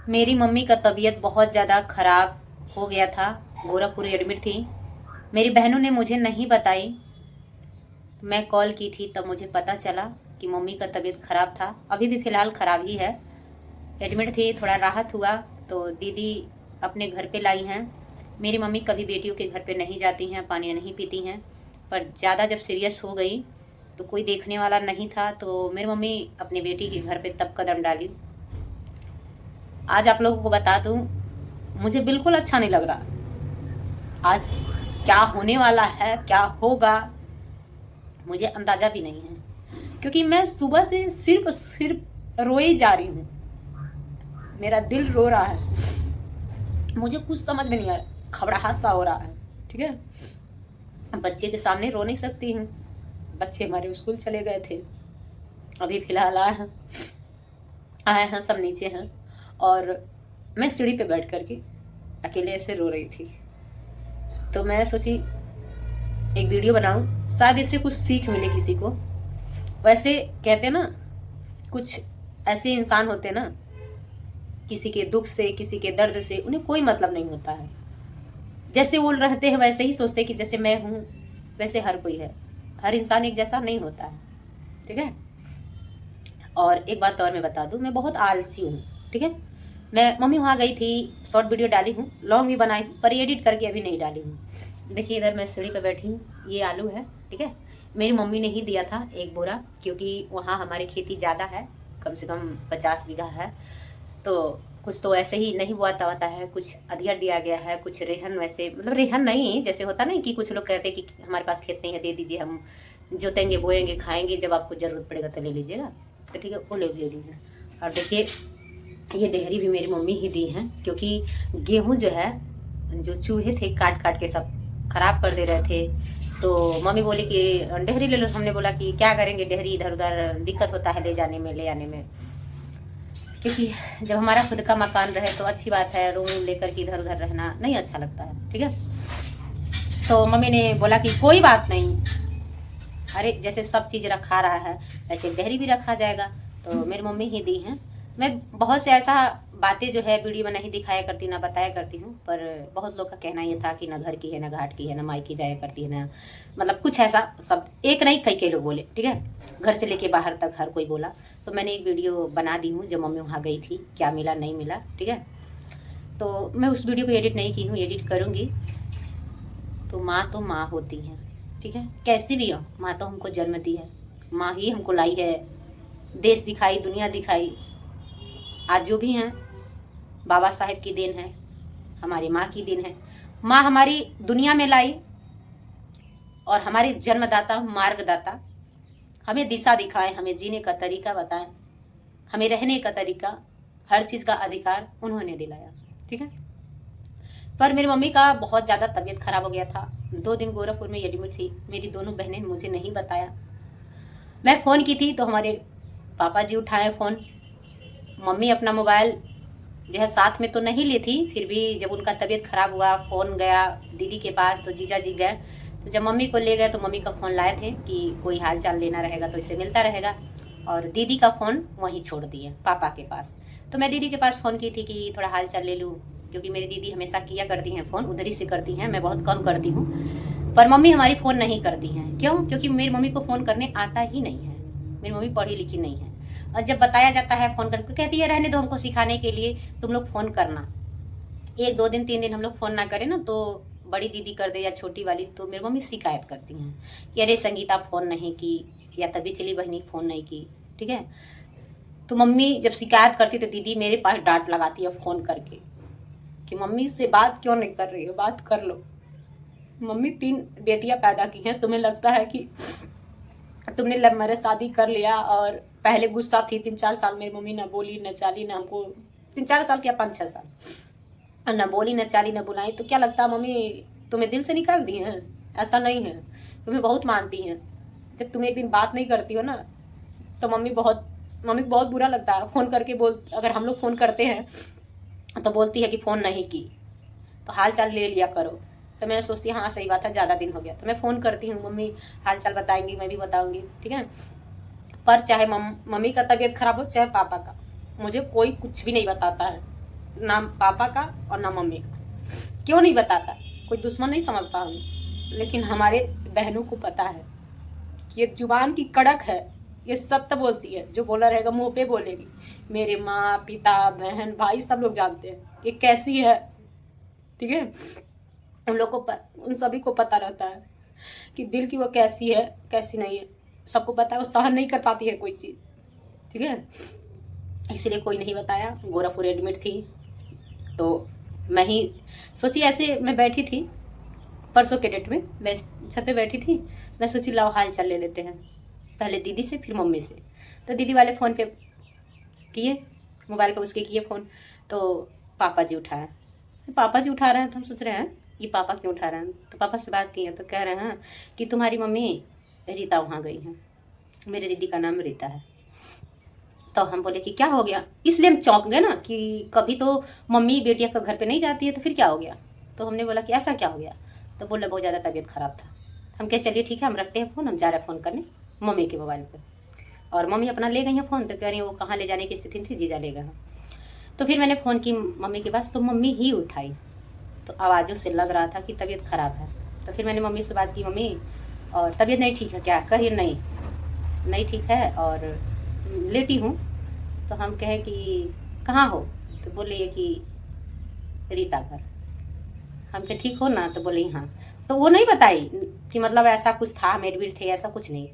मेरी मम्मी का तबीयत बहुत ज़्यादा ख़राब हो गया था। गोरखपुर एडमिट थी। मेरी बहनों ने मुझे नहीं बताई। मैं कॉल की थी तब मुझे पता चला कि मम्मी का तबीयत ख़राब था। अभी भी फ़िलहाल ख़राब ही है। एडमिट थी, थोड़ा राहत हुआ तो दीदी अपने घर पे लाई हैं। मेरी मम्मी कभी बेटियों के घर पे नहीं जाती हैं, पानी नहीं पीती हैं। पर ज़्यादा जब सीरियस हो गई तो कोई देखने वाला नहीं था, तो मेरी मम्मी अपनी बेटी के घर पे तब कदम डाली। आज आप लोगों को बता दूं, मुझे बिल्कुल अच्छा नहीं लग रहा। आज क्या होने वाला है, क्या होगा, मुझे अंदाजा भी नहीं है। क्योंकि मैं सुबह से सिर्फ सिर्फ रोई जा रही हूँ। मेरा दिल रो रहा है, मुझे कुछ समझ में नहीं आ रहा, घबराहट सा हो रहा है। ठीक है, बच्चे के सामने रो नहीं सकती हूँ। बच्चे हमारे स्कूल चले गए थे, अभी फिलहाल आए हैं सब नीचे हैं। और मैं सीढ़ी पे बैठ करके अकेले ऐसे रो रही थी। तो मैं सोची एक वीडियो बनाऊं, शायद इससे कुछ सीख मिले किसी को। वैसे कहते हैं ना, कुछ ऐसे इंसान होते हैं ना, किसी के दुख से, किसी के दर्द से उन्हें कोई मतलब नहीं होता है। जैसे वो रहते हैं वैसे ही सोचते हैं कि जैसे मैं हूँ वैसे हर कोई है। हर इंसान एक जैसा नहीं होता है। ठीक है। और एक बात और मैं बता दूं, मैं बहुत आलसी हूँ। ठीक है, मैं मम्मी वहाँ गई थी, शॉर्ट वीडियो डाली हूँ, लॉन्ग भी बनाई हूँ, पर एडिट करके अभी नहीं डाली हूँ। देखिए इधर मैं सीढ़ी पे बैठी हूँ, ये आलू है। ठीक है, मेरी मम्मी ने ही दिया था एक बोरा, क्योंकि वहाँ हमारी खेती ज़्यादा है, कम से कम 50 बीघा है। तो कुछ तो ऐसे ही नहीं बोआता होता है, कुछ अधिया दिया गया है, कुछ रेहन, वैसे मतलब रेहन नहीं, जैसे होता नहीं कि कुछ लोग कहते हैं कि हमारे पास खेत नहीं है, दे दीजिए, हम जोतेंगे बोएंगे खाएंगे, जब आपको ज़रूरत पड़ेगा तो ले लीजिएगा। तो ठीक है, वो ले लीजिए। और देखिए ये डेहरी भी मेरी मम्मी ही दी हैं, क्योंकि गेहूँ जो है, जो चूहे थे काट काट के सब खराब कर दे रहे थे। तो मम्मी बोली कि डेहरी ले लो। हमने बोला कि क्या करेंगे डेहरी, इधर उधर दिक्कत होता है ले जाने में, ले आने में। क्योंकि जब हमारा खुद का मकान रहे तो अच्छी बात है, रूम लेकर के इधर उधर रहना नहीं अच्छा लगता है। ठीक है, तो मम्मी ने बोला कि कोई बात नहीं, अरे जैसे सब चीज़ रखा रहा है वैसे डेहरी भी रखा जाएगा। तो मेरी मम्मी ही दी हैं। मैं बहुत से ऐसा बातें जो है वीडियो में नहीं दिखाया करती, ना बताया करती हूँ, पर बहुत लोग का कहना ये था कि ना घर की है, ना घाट की है, ना माई की जाया करती है, ना मतलब कुछ ऐसा सब, एक नहीं कई कई लोग बोले। ठीक है, घर से लेके बाहर तक हर कोई बोला। तो मैंने एक वीडियो बना दी हूँ, जब मम्मी वहाँ गई थी, क्या मिला नहीं मिला। ठीक है, तो मैं उस वीडियो को एडिट नहीं की हूँ, एडिट करूँगी। तो माँ होती हैं। ठीक है, कैसी भी हो, माँ तो हमको जन्म दी है, माँ ही हमको लाई है, देश दिखाई, दुनिया दिखाई। आज जो भी हैं बाबा साहेब की देन है, हमारी माँ की देन है। माँ हमारी दुनिया में लाई और हमारे जन्मदाता, मार्गदाता, हमें दिशा दिखाएं, हमें जीने का तरीका बताएं, हमें रहने का तरीका, हर चीज़ का अधिकार उन्होंने दिलाया। ठीक है, पर मेरी मम्मी का बहुत ज़्यादा तबीयत खराब हो गया था। 2 दिन गोरखपुर में एडमिट थी। मेरी दोनों बहनें ने मुझे नहीं बताया। मैं फ़ोन की थी तो हमारे पापा जी उठाए फ़ोन। मम्मी अपना मोबाइल जो है साथ में तो नहीं ली थी, फिर भी जब उनका तबीयत ख़राब हुआ, फ़ोन गया दीदी के पास, तो जीजा जी गए। तो जब मम्मी को ले गए तो मम्मी का फ़ोन लाए थे कि कोई हाल चाल लेना रहेगा तो इससे मिलता रहेगा। और दीदी का फ़ोन वहीं छोड़ दिए पापा के पास। तो मैं दीदी के पास फ़ोन की थी कि थोड़ा हाल चाल ले लूँ, क्योंकि मेरी दीदी हमेशा किया करती हैं फ़ोन, उधर ही से करती हैं, मैं बहुत कम करती हूँ। पर मम्मी हमारी फ़ोन नहीं करती हैं। क्यों? क्योंकि मेरी मम्मी को फ़ोन करने आता ही नहीं है। मेरी मम्मी पढ़ी लिखी नहीं है। और जब बताया जाता है फ़ोन करके तो कहती है रहने दो, हमको सिखाने के लिए तुम लोग फ़ोन करना। 1 2 दिन 3 दिन हम लोग फ़ोन ना करें ना, तो बड़ी दीदी कर दे या छोटी वाली, तो मेरी मम्मी शिकायत करती हैं कि अरे संगीता फ़ोन नहीं की, या तभी चली बहनी फ़ोन नहीं की। ठीक है, तो मम्मी जब शिकायत करती तो दीदी मेरे पास डांट लगाती है फ़ोन करके कि मम्मी से बात क्यों नहीं कर रही हो, बात कर लो। मम्मी 3 बेटियां पैदा की हैं, तुम्हें लगता है कि तुमने लव मैरिज शादी कर लिया और पहले गुस्सा थी 3 4 साल मेरी मम्मी ना बोली ना चाली, ना हमको 3 4 साल क्या 5 6 साल ना बोली ना चाली ना बुलाई, तो क्या लगता है मम्मी तुम्हें दिल से निकाल दी हैं? ऐसा नहीं है, तुम्हें बहुत मानती हैं। जब तुम एक दिन बात नहीं करती हो ना तो मम्मी को बहुत बुरा लगता है। फ़ोन करके अगर हम लोग फ़ोन करते हैं तो बोलती है कि फ़ोन नहीं की, तो हाल चाल ले लिया करो। तो मैं सोचती हाँ सही बात है, ज़्यादा दिन हो गया, तो मैं फ़ोन करती हूँ, मम्मी हाल चाल बताएंगी, मैं भी बताऊँगी। ठीक है, पर चाहे मम्मी का तबीयत खराब हो चाहे पापा का, मुझे कोई कुछ भी नहीं बताता है। ना पापा का और ना मम्मी का। क्यों नहीं बताता? कोई दुश्मन नहीं समझता हमें, लेकिन हमारे बहनों को पता है कि ये जुबान की कड़क है, ये सत्य बोलती है, जो बोला रहेगा मुंह पे बोलेगी। मेरे माँ पिता बहन भाई सब लोग जानते हैं ये कैसी है, ठीक है। उन लोग को उन सभी को पता रहता है कि दिल की वो कैसी है कैसी नहीं है, सबको पता है। वो सहन नहीं कर पाती है कोई चीज़, ठीक है। इसलिए कोई नहीं बताया। गोरखपुर एडमिट थी तो मैं ही सोची, ऐसे मैं बैठी थी परसों के डेट में, मैं छत पे बैठी थी, मैं सोची लाओ हाल चाल ले लेते हैं, पहले दीदी से फिर मम्मी से। तो दीदी वाले फ़ोन पे किए, मोबाइल पे उसके किए फ़ोन, तो पापा जी उठाए। तो पापा जी उठा रहे हैं तो हम सोच रहे हैं ये पापा क्यों उठा रहे हैं। तो पापा से बात की है तो कह रहे हैं कि तुम्हारी मम्मी रीता वहाँ गई हैं, मेरे दीदी का नाम रीता है। तो हम बोले कि क्या हो गया, इसलिए हम चौंक गए ना कि कभी तो मम्मी बेटिया का घर पे नहीं जाती है, तो फिर क्या हो गया। तो हमने बोला कि ऐसा क्या हो गया। तो बोले बहुत ज़्यादा तबीयत ख़राब था। हम कहे चलिए ठीक है, हम रखते हैं फ़ोन, हम जा रहे हैं फ़ोन करने मम्मी के मोबाइल पर। और मम्मी अपना ले गई हैं फ़ोन, तो कह रही है वो कहाँ ले जाने की स्थिति में थी, जीजा ले गए। तो फिर मैंने फ़ोन की मम्मी के पास, तो मम्मी ही उठाई। तो आवाज़ों से लग रहा था कि तबीयत ख़राब है। तो फिर मैंने मम्मी से बात की, मम्मी और तबीयत नहीं ठीक है क्या। कहिए नहीं ठीक है और लेटी हूँ। तो हम कहें कि कहाँ हो। तो बोले ये कि रीता घर। हम कहे ठीक हो ना। तो बोले हाँ। तो वो नहीं बताई कि मतलब ऐसा कुछ था, मेडवीर थे, ऐसा कुछ नहीं।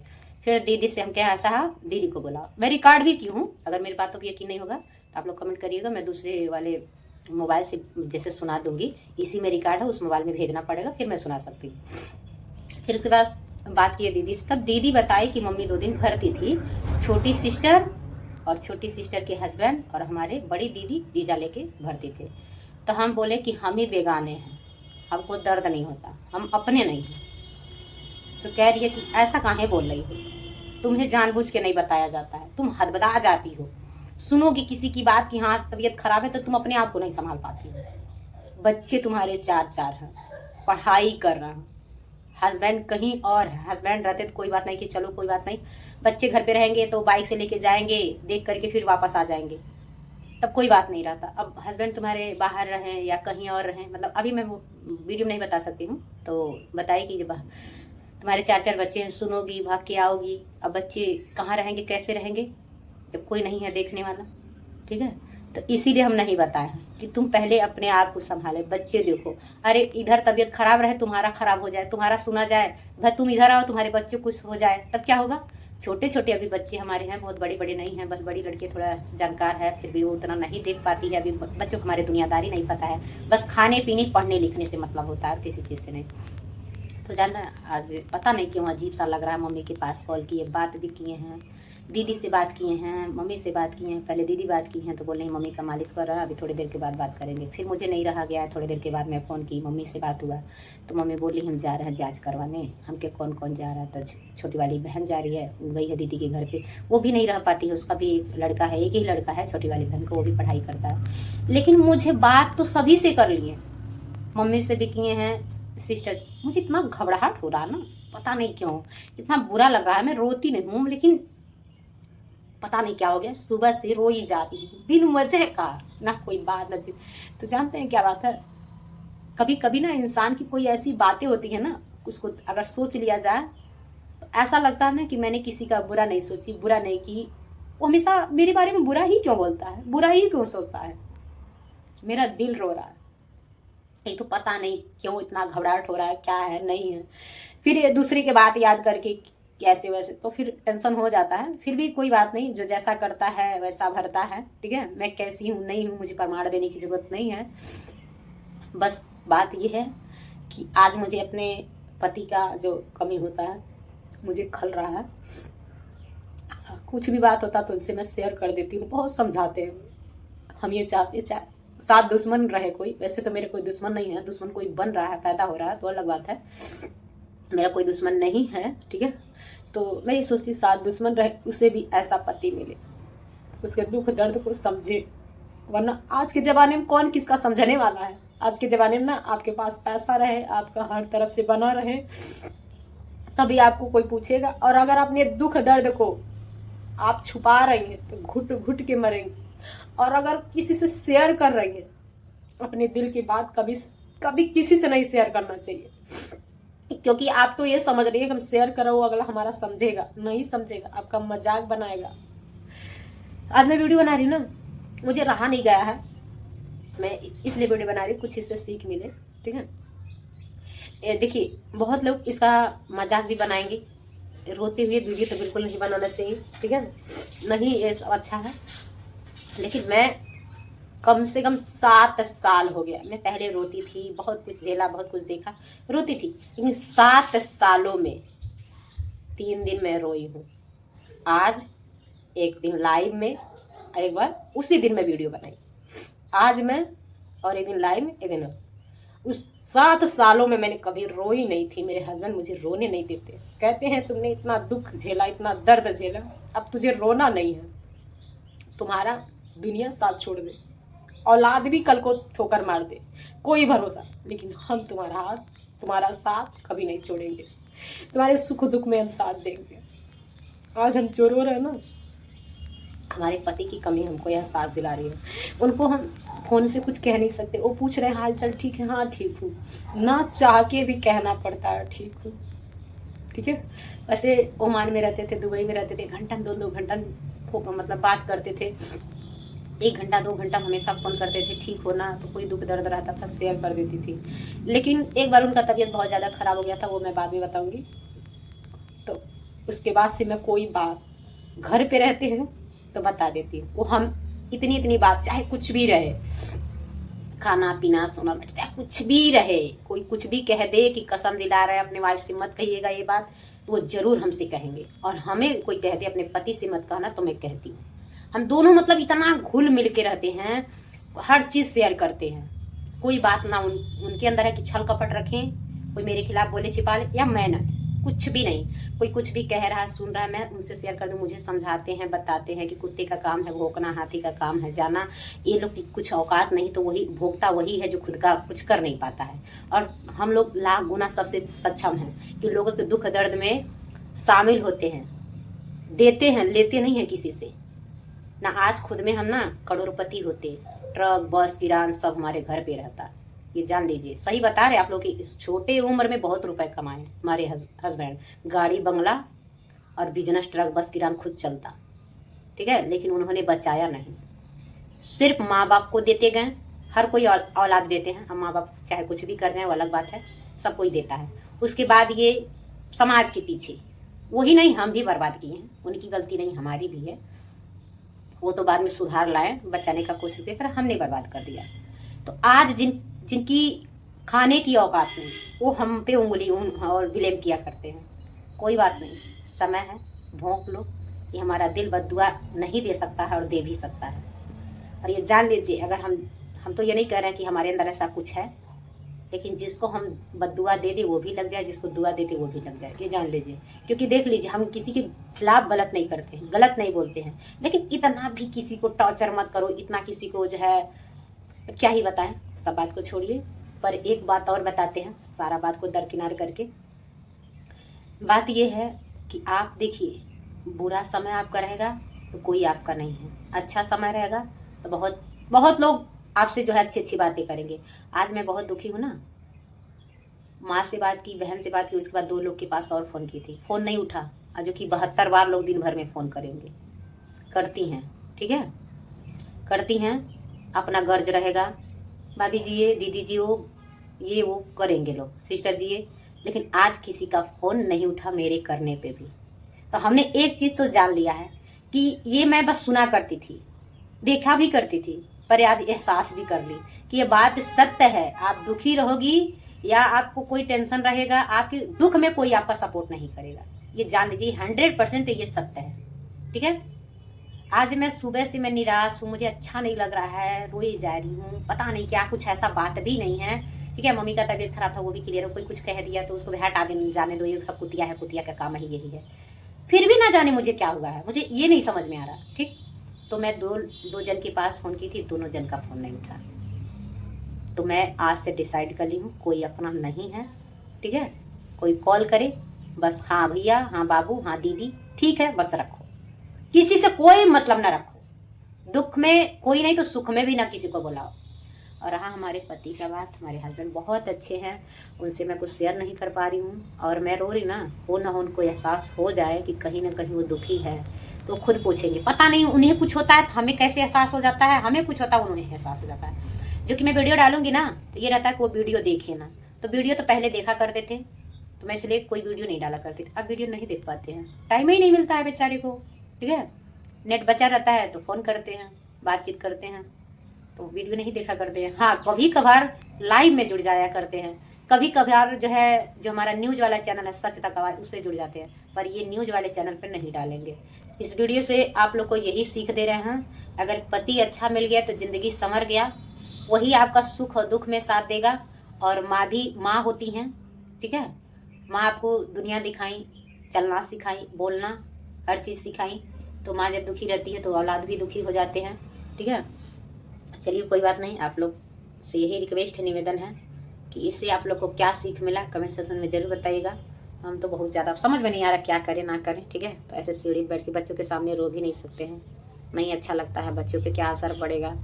फिर दीदी से हम कहे ऐसा, दीदी को बोला। मैं रिकॉर्ड भी की हूँ, अगर मेरी बातों पर यकीन नहीं होगा तो आप लोग कमेंट करिएगा, मैं दूसरे वाले मोबाइल से जैसे सुना दूंगी, इसी में रिकॉर्ड है, उस मोबाइल में भेजना पड़ेगा, फिर मैं सुना सकती हूँ। फिर उसके बाद बात की दीदी से, तब दीदी बताई कि मम्मी 2 दिन भर्ती थी, छोटी सिस्टर और छोटी सिस्टर के हस्बैंड और हमारे बड़ी दीदी जीजा लेके भर्ती थे। तो हम बोले कि हम ही बेगाने हैं, हमको दर्द नहीं होता, हम अपने नहीं हैं। तो कह रही है कि ऐसा काहे बोल रही हो, तुम्हें जानबूझ के नहीं बताया जाता है, तुम हदबदा जाती हो, सुनोगी किसी की बात की हाँ तबीयत खराब है तो तुम अपने आप को नहीं संभाल पाती हो। बच्चे तुम्हारे 4 हैं, पढ़ाई कर रहे हैं, हस्बैंड कहीं और है। हस्बैंड रहते तो कोई बात नहीं कि चलो कोई बात नहीं, बच्चे घर पे रहेंगे तो बाइक से लेके जाएंगे, देख करके फिर वापस आ जाएंगे, तब कोई बात नहीं रहता। अब हस्बैंड तुम्हारे बाहर रहें या कहीं और रहें, मतलब अभी मैं वीडियो में नहीं बता सकती हूँ, तो बताइए कि जब तुम्हारे 4 बच्चे हैं, सुनोगी भाग के आओगी, अब बच्चे कहाँ रहेंगे कैसे रहेंगे जब कोई नहीं है देखने वाला, ठीक है। तो इसीलिए हम नहीं बताए हैं कि तुम पहले अपने आप को संभाले, बच्चे देखो। अरे इधर तबीयत खराब रहे, तुम्हारा खराब हो जाए, तुम्हारा सुना जाए, भाई तुम इधर आओ तुम्हारे बच्चे कुछ हो जाए, तब क्या होगा। छोटे छोटे अभी बच्चे हमारे हैं, बहुत बड़े बड़े नहीं हैं, बस बड़ी लड़की थोड़ा जानकार है, फिर भी वो उतना नहीं देख पाती है। अभी बच्चों को हमारे दुनियादारी नहीं पता है, बस खाने पीने पढ़ने लिखने से मतलब होता है, किसी चीज़ से नहीं। तो जानना आज पता नहीं क्यों अजीब सा लग रहा है। मम्मी के पास कॉल किए, बात भी किए हैं, दीदी से बात किए हैं, मम्मी से बात किए हैं। पहले दीदी बात की हैं तो बोले मम्मी का मालिश कर रहा है, अभी थोड़ी देर के बाद बात करेंगे। फिर मुझे नहीं रहा गया, थोड़ी देर के बाद मैं फ़ोन की, मम्मी से बात हुआ तो मम्मी बोली हम जा रहे हैं जांच करवाने। हम के कौन कौन जा रहा है, तो छोटी वाली बहन जा रही है, गई है दीदी के घर पे, वो भी नहीं रह पाती है, उसका भी एक लड़का है, एक ही लड़का है छोटी वाली बहन को, वो भी पढ़ाई करता है। लेकिन मुझे बात तो सभी से कर लिए, मम्मी से भी किए हैं, सिस्टर। मुझे इतना घबराहट हो रहा ना, पता नहीं क्यों इतना बुरा लग रहा है। मैं रोती नहीं हूँ लेकिन पता नहीं क्या हो गया, सुबह से रो ही जा रही हूँ बिन वजह का, ना कोई बात ना चीज। तो जानते हैं क्या बात है, कभी कभी ना इंसान की कोई ऐसी बातें होती है ना, उसको अगर सोच लिया जाए तो ऐसा लगता है ना कि मैंने किसी का बुरा नहीं सोची, बुरा नहीं की। वो हमेशा मेरे बारे में बुरा ही क्यों बोलता है, बुरा ही क्यों सोचता है। मेरा दिल रो रहा है, ये तो पता नहीं क्यों इतना घबराहट हो रहा है, क्या है नहीं है। फिर ये दूसरे के बात याद करके कैसे वैसे तो फिर टेंशन हो जाता है। फिर भी कोई बात नहीं, जो जैसा करता है वैसा भरता है, ठीक है। मैं कैसी हूँ नहीं हूँ मुझे प्रमाण देने की जरूरत नहीं है। बस बात ये है कि आज मुझे अपने पति का जो कमी होता है मुझे खल रहा है। कुछ भी बात होता तो उनसे मैं शेयर कर देती हूँ, बहुत समझाते हैं। हम ये चाहते साथ दुश्मन रहे कोई, वैसे तो मेरे कोई दुश्मन नहीं है, दुश्मन कोई बन रहा है, पैदा हो रहा है तो अलग बात है, मेरा कोई दुश्मन नहीं है, ठीक है। तो मैं ये सोचती साथ दुश्मन रहे, उसे भी ऐसा पति मिले, उसके दुख दर्द को समझे। वरना आज के ज़माने में कौन किसका समझने वाला है। आज के ज़माने में ना आपके पास पैसा रहे, आपका हर तरफ से बना रहे, तभी आपको कोई पूछेगा। और अगर अपने दुख दर्द को आप छुपा रही हैं तो घुट घुट के मरेंगी। और अगर किसी से शेयर कर रही है अपने दिल की बात कभी कभी किसी से नहीं शेयर करना चाहिए, क्योंकि आप तो ये समझ रही है कि हम शेयर करो अगला हमारा समझेगा, नहीं समझेगा, आपका मजाक बनाएगा। आज मैं वीडियो बना रही हूँ ना, मुझे रहा नहीं गया है, मैं इसलिए वीडियो बना रही हूँ, कुछ इससे सीख मिले। ठीक है, देखिए बहुत लोग इसका मजाक भी बनाएंगे, रोते हुए वीडियो तो बिल्कुल नहीं बनाना चाहिए। ठीक है, नहीं ये अच्छा है। लेकिन मैं कम से कम 7 साल हो गया, मैं पहले रोती थी, बहुत कुछ झेला, बहुत कुछ देखा, रोती थी, लेकिन 7 सालों में 3 दिन मैं रोई हूँ। आज एक दिन लाइव में, एक बार उसी दिन मैं वीडियो बनाई, आज मैं, और एक दिन लाइव में, एक दिन उस 7 सालों में मैंने कभी रोई नहीं थी। मेरे हस्बैंड मुझे रोने नहीं देते, कहते हैं तुमने इतना दुख झेला, इतना दर्द झेला, अब तुझे रोना नहीं है, तुम्हारा दुनिया साथ छोड़ दे, औलाद भी कल को ठोकर मार दे, कोई भरोसा, लेकिन हम तुम्हारा हाथ, तुम्हारा साथ कभी नहीं छोड़ेंगे, तुम्हारे सुख दुख में हम साथ देंगे। आज हम जो रो रहे हैं ना, हमारे पति की कमी हमको एहसास दिला रही है। उनको हम फोन से कुछ कह नहीं सकते, वो पूछ रहे हाल चाल ठीक है, हाँ ठीक हूँ, ना चाह के भी कहना पड़ता है ठीक हूँ। ठीक है, वैसे ओमान में रहते थे, दुबई में रहते थे, घंटन 2-2 घंटन मतलब बात करते थे, 1 घंटा 2 घंटा हमेशा फोन करते थे, ठीक हो ना, तो कोई दुख दर्द रहता था शेयर कर देती थी। लेकिन एक बार उनका तबीयत बहुत ज़्यादा खराब हो गया था, वो मैं बाद में बताऊंगी। तो उसके बाद से मैं कोई बात, घर पे रहते हैं तो बता देती हूँ, वो हम इतनी बात, चाहे कुछ भी रहे, खाना पीना सोना चाहे कुछ भी रहे, कोई कुछ भी कह दे कि कसम दिला रहे हैं अपने वाइफ से मत कहिएगा ये बात, वो जरूर हमसे कहेंगे। और हमें कोई कह दे अपने पति से मत कहना, तो मैं कहती हूँ। हम दोनों मतलब इतना घुल मिल के रहते हैं, हर चीज़ शेयर करते हैं, कोई बात ना उनके अंदर है कि छल कपट रखें, कोई मेरे खिलाफ बोले छिपा ले, या मैं ना, कुछ भी नहीं, कोई कुछ भी कह रहा है सुन रहा है, मैं उनसे शेयर कर दूं, मुझे समझाते हैं, बताते हैं कि कुत्ते का काम है भौंकना, हाथी का काम है जाना, ये लोग की कुछ औकात नहीं, तो वही भोगता वही है जो खुद का कुछ कर नहीं पाता है। और हम लोग लाख गुना सबसे सक्षम हैं कि लोगों के दुख दर्द में शामिल होते हैं, देते हैं, लेते नहीं हैं किसी से ना। आज खुद में हम ना करोड़पति होते, ट्रक बस किरान सब हमारे घर पे रहता, ये जान लीजिए। सही बता रहे आप लोग कि इस छोटे उम्र में बहुत रुपए कमाए हमारे हस्बैंड, गाड़ी बंगला और बिजनेस ट्रक बस किरान खुद चलता। ठीक है, लेकिन उन्होंने बचाया नहीं, सिर्फ माँ बाप को देते गए। हर कोई औलाद देते हैं, हम माँ बाप चाहे कुछ भी कर जाए वो अलग बात है, सब कोई देता है। उसके बाद ये समाज के पीछे, वही नहीं हम भी बर्बाद किए हैं, उनकी गलती नहीं हमारी भी है, वो तो बाद में सुधार लाए, बचाने का कोशिश किया, पर हमने बर्बाद कर दिया। तो आज जिनकी खाने की औकात नहीं, वो हम पे उंगली और ब्लेम किया करते हैं। कोई बात नहीं, समय है, भोंक लो, ये हमारा दिल बद्दुआ नहीं दे सकता है और दे भी सकता है। और ये जान लीजिए, अगर हम तो ये नहीं कह रहे हैं कि हमारे अंदर ऐसा कुछ है, लेकिन जिसको हम बद्दुआ दे दे वो भी लग जाए, जिसको दुआ देते वो भी लग जाए, ये जान लीजिए। क्योंकि देख लीजिए, हम किसी के खिलाफ गलत नहीं करते हैं, गलत नहीं बोलते हैं, लेकिन इतना भी किसी को टॉर्चर मत करो, इतना किसी को जो है क्या ही बताएं, सब बात को छोड़िए। पर एक बात और बताते हैं, सारा बात को दरकिनार करके। बात ये है कि आप देखिए, बुरा समय आपका रहेगा तो कोई आपका नहीं है, अच्छा समय रहेगा तो बहुत बहुत लोग आपसे जो है अच्छी अच्छी बातें करेंगे। आज मैं बहुत दुखी हूँ ना, माँ से बात की, बहन से बात की, उसके बाद 2 लोग के पास और फ़ोन की थी, फ़ोन नहीं उठा, आज जो कि 72 बार लोग दिन भर में फ़ोन करेंगे, करती हैं। ठीक है, करती हैं, अपना गर्ज रहेगा, भाभी जी ये, दीदी जी वो, ये वो करेंगे लोग, सिस्टर जी ये, लेकिन आज किसी का फ़ोन नहीं उठा मेरे करने पे भी। तो हमने एक चीज़ तो जान लिया है कि ये मैं बस सुना करती थी, देखा भी करती थी, पर आज एहसास भी कर ली कि ये बात सत्य है। आप दुखी रहोगी या आपको कोई टेंशन रहेगा, आपके दुख में कोई आपका सपोर्ट नहीं करेगा, ये जान लीजिए 100% ये सत्य है। ठीक है, आज मैं सुबह से मैं निराश हूँ, मुझे अच्छा नहीं लग रहा है, रोई जा रही हूँ, पता नहीं क्या, कुछ ऐसा बात भी नहीं है। ठीक है, मम्मी का तबीयत खराब था वो भी क्लियर है, कोई कुछ कह दिया तो उसको हटा जाने दो, ये सब कुतिया है, कुतिया का काम है, यही है। फिर भी ना जाने मुझे क्या हुआ है, मुझे ये नहीं समझ में आ रहा। ठीक, तो मैं दो जन के पास फ़ोन की थी, दोनों जन का फ़ोन नहीं उठा, तो मैं आज से डिसाइड कर ली हूँ, कोई अपना नहीं है। ठीक है, कोई कॉल करे बस हाँ भैया, हाँ बाबू, हाँ दीदी, ठीक है, बस रखो, किसी से कोई मतलब ना रखो। दुख में कोई नहीं तो सुख में भी ना किसी को बुलाओ। और रहा हमारे पति का बात, हमारे हस्बैंड बहुत अच्छे हैं, उनसे मैं कुछ शेयर नहीं कर पा रही हूँ। और मैं रो रही ना उनको एहसास हो जाए कि कहीं ना कहीं वो दुखी है, तो खुद पूछेंगे। पता नहीं उन्हें कुछ होता है तो हमें कैसे एहसास हो जाता है, हमें कुछ होता है उन्हें एहसास हो जाता है। जो कि मैं वीडियो डालूंगी ना तो ये रहता है कि वो वीडियो देखे ना, तो वीडियो तो पहले देखा करते थे, तो मैं इसलिए कोई वीडियो नहीं डाला करती थी। अब वीडियो नहीं देख पाते हैं, टाइम ही नहीं मिलता है बेचारे को, ठीक है। नेट बचा रहता है तो फ़ोन करते हैं, बातचीत करते हैं, तो वीडियो नहीं देखा करते हैं। हाँ, कभी कभार लाइव में जुड़ जाया करते हैं, कभी कभार जो है जो हमारा न्यूज़ वाला चैनल है सच तक आवाज़, उस पर जुड़ जाते हैं, पर ये न्यूज़ वाले चैनल पर नहीं डालेंगे। इस वीडियो से आप लोग को यही सीख दे रहे हैं, अगर पति अच्छा मिल गया तो ज़िंदगी संवर गया, वही आपका सुख और दुख में साथ देगा। और माँ भी माँ होती हैं, ठीक है। माँ आपको दुनिया दिखाई, चलना सिखाई, बोलना, हर चीज़ सिखाई। तो माँ जब दुखी रहती है तो औलाद भी दुखी हो जाते हैं, ठीक है। चलिए कोई बात नहीं, आप लोग से यही रिक्वेस्ट है, निवेदन है कि इससे आप लोग को क्या सीख मिला कमेंट सेक्शन में ज़रूर बताइएगा। हम तो बहुत ज़्यादा समझ में नहीं आ रहा क्या करें ना करें, ठीक है। तो ऐसे सीढ़ी बैठ के बच्चों के सामने रो भी नहीं सकते हैं, नहीं अच्छा लगता है, बच्चों पे क्या असर पड़ेगा,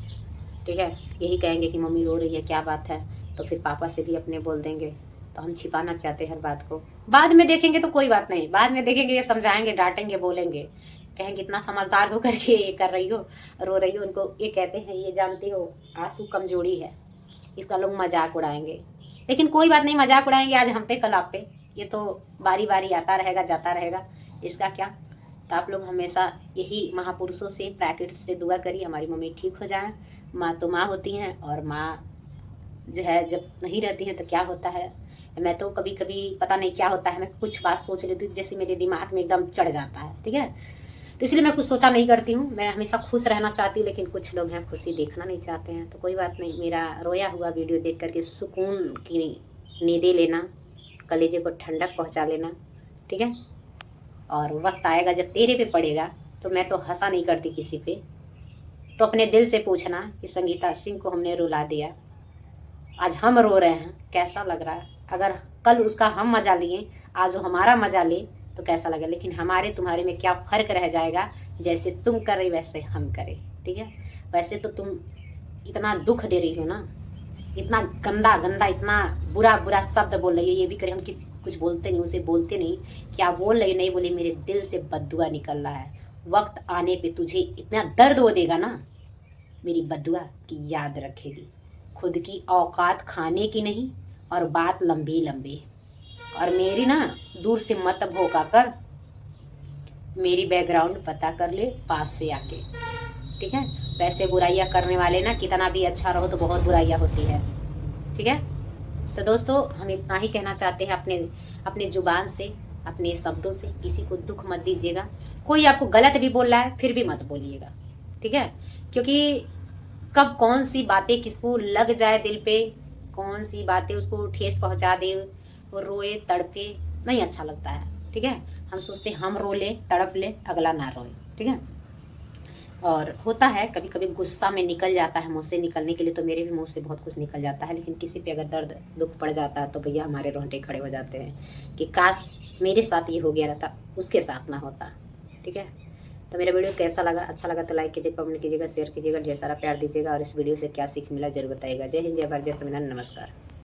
ठीक है। यही कहेंगे कि मम्मी रो रही है, क्या बात है, तो फिर पापा से भी अपने बोल देंगे। तो हम छिपाना चाहते हैं हर बात को, बाद में देखेंगे तो कोई बात नहीं, बाद में देखेंगे ये समझाएंगे, डांटेंगे, बोलेंगे, कहेंगे इतना समझदार होकर के ये कर रही हो, रो रही हो। उनको ये कहते हैं, ये जानते हो आंसू कमजोरी है, इसका लोग मजाक उड़ाएंगे। लेकिन कोई बात नहीं, मजाक उड़ाएंगे आज हम पे कल आप पे, ये तो बारी बारी आता रहेगा जाता रहेगा, इसका क्या। तो आप लोग हमेशा यही महापुरुषों से, प्रकृति से दुआ करिए हमारी मम्मी ठीक हो जाए। माँ तो माँ होती हैं, और माँ जो है जब नहीं रहती हैं तो क्या होता है। मैं तो कभी कभी पता नहीं क्या होता है, मैं कुछ बात सोच लेती हूँ जैसे मेरे दिमाग में एकदम चढ़ जाता है, ठीक है। तो इसलिए मैं कुछ सोचा नहीं करती हूँ, मैं हमेशा खुश रहना चाहती हूँ, लेकिन कुछ लोग हैं खुशी देखना नहीं चाहते हैं। तो कोई बात नहीं, मेरा रोया हुआ वीडियो देख करके सुकून की नींदें लेना, कलेजे को ठंडक पहुँचा लेना, ठीक है। और वक्त आएगा जब तेरे पे पड़ेगा, तो मैं तो हंसा नहीं करती किसी पे, तो अपने दिल से पूछना कि संगीता सिंह को हमने रुला दिया, आज हम रो रहे हैं, कैसा लग रहा है। अगर कल उसका हम मजा लिए, आज वो हमारा मजा ले तो कैसा लगे। लेकिन हमारे तुम्हारे में क्या फ़र्क रह जाएगा, जैसे तुम कर रही वैसे हम करें, ठीक है। वैसे तो तुम इतना दुख दे रही हो ना, इतना गंदा गंदा, इतना बुरा बुरा शब्द बोल रही है, ये भी करे हम किसी कुछ बोलते नहीं, उसे बोलते नहीं, क्या बोल रही नहीं बोले, मेरे दिल से बद्दुआ निकल रहा है। वक्त आने पे तुझे इतना दर्द हो देगा ना, मेरी बद्दुआ की याद रखेगी। खुद की औकात खाने की नहीं, और बात लंबी लंबी। और मेरी ना दूर से मत भौंका कर, मेरी बैकग्राउंड पता कर ले पास से आके, ठीक है। वैसे बुराइयां करने वाले ना कितना भी अच्छा रहो तो बहुत बुराइयां होती है, ठीक है। तो दोस्तों हम इतना ही कहना चाहते हैं, अपने जुबान से, अपने शब्दों से किसी को दुख मत दीजिएगा। कोई आपको गलत भी बोल रहा है फिर भी मत बोलिएगा, ठीक है। क्योंकि कब कौन सी बातें किसको लग जाए दिल पे, कौन सी बातें उसको ठेस पहुंचा दे, वो रोए तड़पे, नहीं अच्छा लगता है, ठीक है। हम सोचते हम रो ले तड़प ले, अगला ना रोए, ठीक है। और होता है कभी कभी गुस्सा में निकल जाता है मुँह से, निकलने के लिए तो मेरे भी मुँह से बहुत कुछ निकल जाता है। लेकिन किसी पे अगर दर्द दुख पड़ जाता है तो भैया हमारे रोंगटे खड़े हो जाते हैं कि काश मेरे साथ ये हो गया रहता, उसके साथ ना होता, ठीक है। तो मेरा वीडियो कैसा लगा, अच्छा लगा तो लाइक कीजिएगा, कमेंट कीजिएगा, शेयर कीजिएगा, ढेर सारा प्यार दीजिएगा। और इस वीडियो से क्या सीख मिला जरूर बताइएगा। जय हिंद, जय भारत, जय संविधान, नमस्कार।